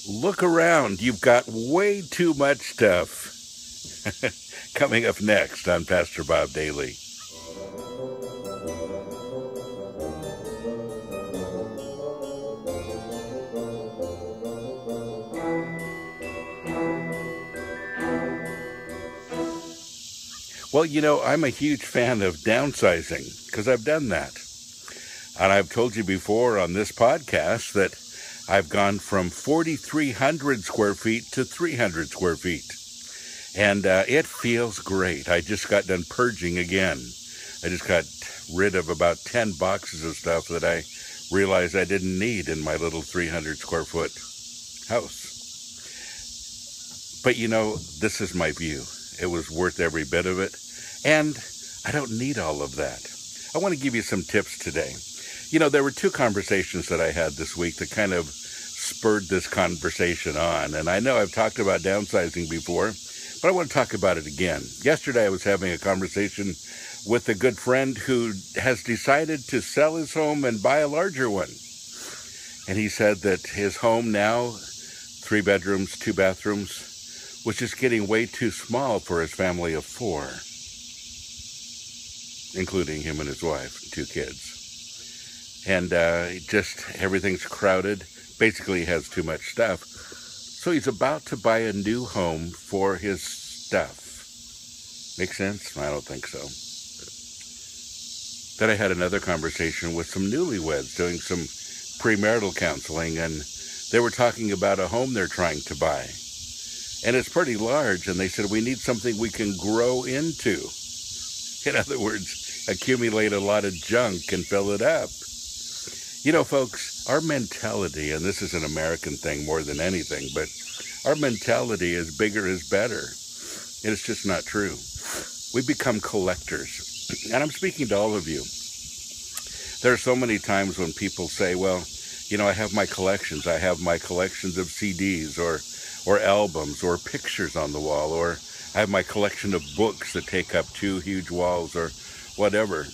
Look around. You've got way too much stuff. Coming up next on Pastor Bob Daily. Well, I'm a huge fan of downsizing because I've done that. And I've told you before on this podcast that I've gone from 4,300 square feet to 300 square feet. And it feels great. I just got done purging again. I just got rid of about 10 boxes of stuff that I realized I didn't need in my little 300 square foot house. But this is my view. It was worth every bit of it. And I don't need all of that. I want to give you some tips today. There were two conversations that I had this week that kind of spurred this conversation on. And I know I've talked about downsizing before, but I want to talk about it again. Yesterday I was having a conversation with a good friend who has decided to sell his home and buy a larger one. And he said that his home now, 3 bedrooms, 2 bathrooms, was just getting way too small for his family of 4, including him and his wife, 2 kids. And just everything's crowded. Basically, he has too much stuff. So he's about to buy a new home for his stuff. Make sense? I don't think so. Then I had another conversation with some newlyweds doing some premarital counseling, and they were talking about a home they're trying to buy. And it's pretty large, and they said, we need something we can grow into. In other words, accumulate a lot of junk and fill it up. Folks, our mentality, and this is an American thing more than anything, but our mentality is bigger is better. And it's just not true. We become collectors. And I'm speaking to all of you. There are so many times when people say, well, I have my collections. I have my collections of CDs or albums or pictures on the wall, or I have my collection of books that take up 2 huge walls or whatever.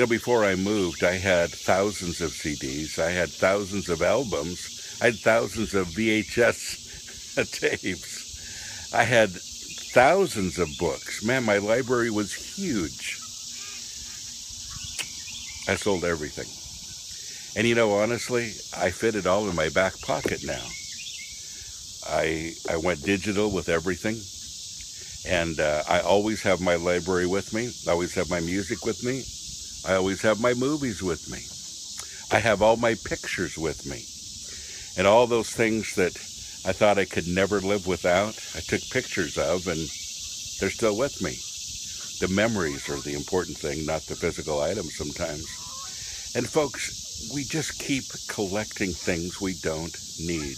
Before I moved, I had thousands of CDs. I had thousands of albums. I had thousands of VHS tapes. I had thousands of books. Man, my library was huge. I sold everything. And honestly, I fit it all in my back pocket now. I went digital with everything. And I always have my library with me. I always have my music with me. I always have my movies with me. I have all my pictures with me. And all those things that I thought I could never live without, I took pictures of, and they're still with me. The memories are the important thing, not the physical items sometimes. And folks, we just keep collecting things we don't need.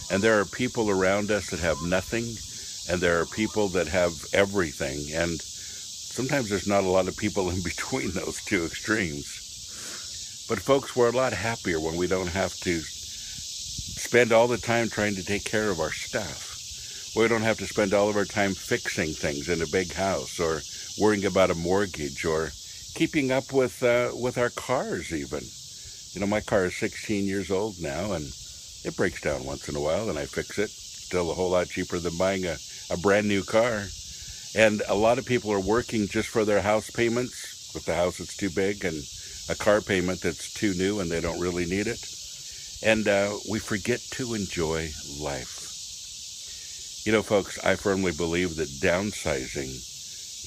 And there are people around us that have nothing, and there are people that have everything. And sometimes there's not a lot of people in between those two extremes. But folks, we're a lot happier when we don't have to spend all the time trying to take care of our stuff. We don't have to spend all of our time fixing things in a big house, or worrying about a mortgage, or keeping up with our cars even. My car is 16 years old now, and it breaks down once in a while, and I fix it. Still a whole lot cheaper than buying a brand new car. And a lot of people are working just for their house payments, with the house that's too big, and a car payment that's too new and they don't really need it. And we forget to enjoy life. Folks, I firmly believe that downsizing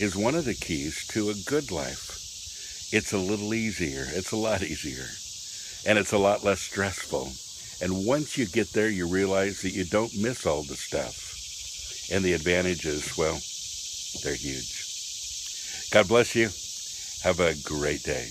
is one of the keys to a good life. It's a little easier. It's a lot easier. And it's a lot less stressful. And once you get there, you realize that you don't miss all the stuff. And the advantages, well, they're huge. God bless you. Have a great day.